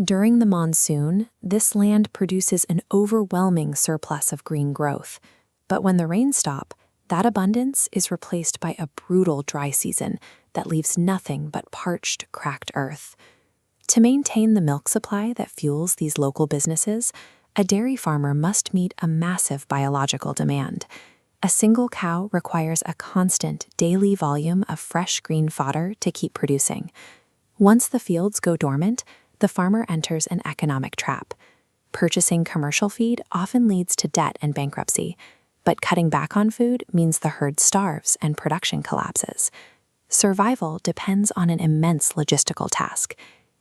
During the monsoon, this land produces an overwhelming surplus of green growth. But when the rains stop, that abundance is replaced by a brutal dry season that leaves nothing but parched, cracked earth. To maintain the milk supply that fuels these local businesses, a dairy farmer must meet a massive biological demand. A single cow requires a constant daily volume of fresh green fodder to keep producing. Once the fields go dormant, the farmer enters an economic trap. Purchasing commercial feed often leads to debt and bankruptcy, but cutting back on food means the herd starves and production collapses. Survival depends on an immense logistical task,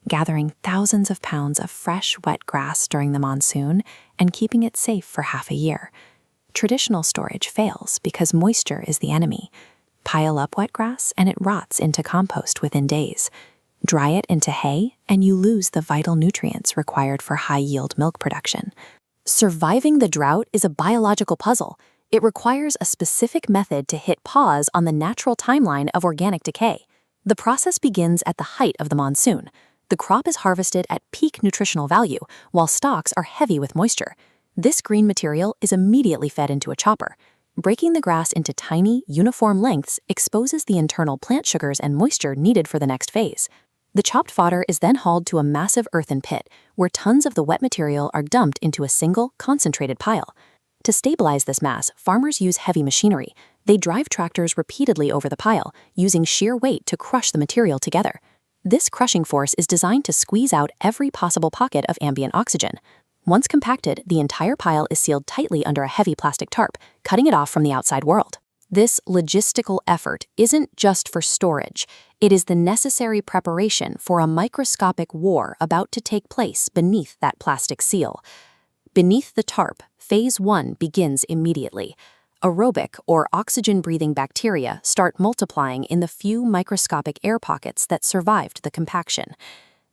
gathering thousands of pounds of fresh, wet grass during the monsoon and keeping it safe for half a year. Traditional storage fails because moisture is the enemy. Pile up wet grass and it rots into compost within days. Dry it into hay, and you lose the vital nutrients required for high-yield milk production. Surviving the drought is a biological puzzle. It requires a specific method to hit pause on the natural timeline of organic decay. The process begins at the height of the monsoon. The crop is harvested at peak nutritional value, while stalks are heavy with moisture. This green material is immediately fed into a chopper. Breaking the grass into tiny, uniform lengths exposes the internal plant sugars and moisture needed for the next phase. The chopped fodder is then hauled to a massive earthen pit, where tons of the wet material are dumped into a single, concentrated pile. To stabilize this mass, farmers use heavy machinery. They drive tractors repeatedly over the pile, using sheer weight to crush the material together. This crushing force is designed to squeeze out every possible pocket of ambient oxygen. Once compacted, the entire pile is sealed tightly under a heavy plastic tarp, cutting it off from the outside world. This logistical effort isn't just for storage. It is the necessary preparation for a microscopic war about to take place beneath that plastic seal. Beneath the tarp, phase 1 begins immediately. Aerobic or oxygen-breathing bacteria start multiplying in the few microscopic air pockets that survived the compaction.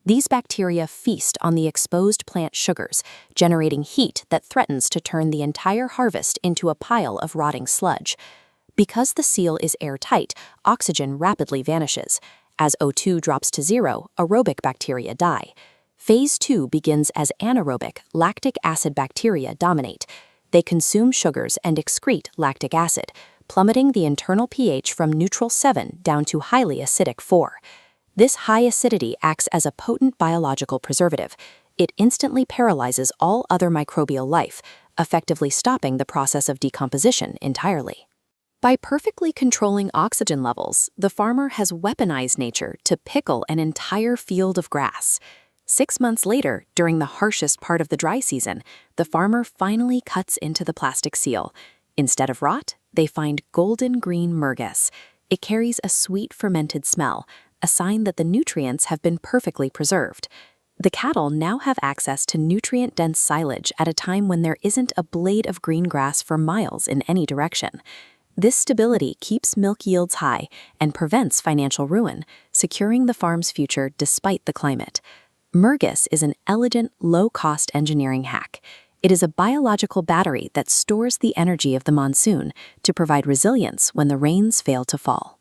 These bacteria feast on the exposed plant sugars, generating heat that threatens to turn the entire harvest into a pile of rotting sludge. Because the seal is airtight, oxygen rapidly vanishes. As O2 drops to zero, aerobic bacteria die. Phase 2 begins as anaerobic, lactic acid bacteria dominate. They consume sugars and excrete lactic acid, plummeting the internal pH from neutral 7 down to highly acidic 4. This high acidity acts as a potent biological preservative. It instantly paralyzes all other microbial life, effectively stopping the process of decomposition entirely. By perfectly controlling oxygen levels, the farmer has weaponized nature to pickle an entire field of grass. 6 months later, during the harshest part of the dry season, the farmer finally cuts into the plastic seal. Instead of rot, they find golden green Murghas. It carries a sweet fermented smell, a sign that the nutrients have been perfectly preserved. The cattle now have access to nutrient-dense silage at a time when there isn't a blade of green grass for miles in any direction. This stability keeps milk yields high and prevents financial ruin, securing the farm's future despite the climate. Murghas is an elegant, low-cost engineering hack. It is a biological battery that stores the energy of the monsoon to provide resilience when the rains fail to fall.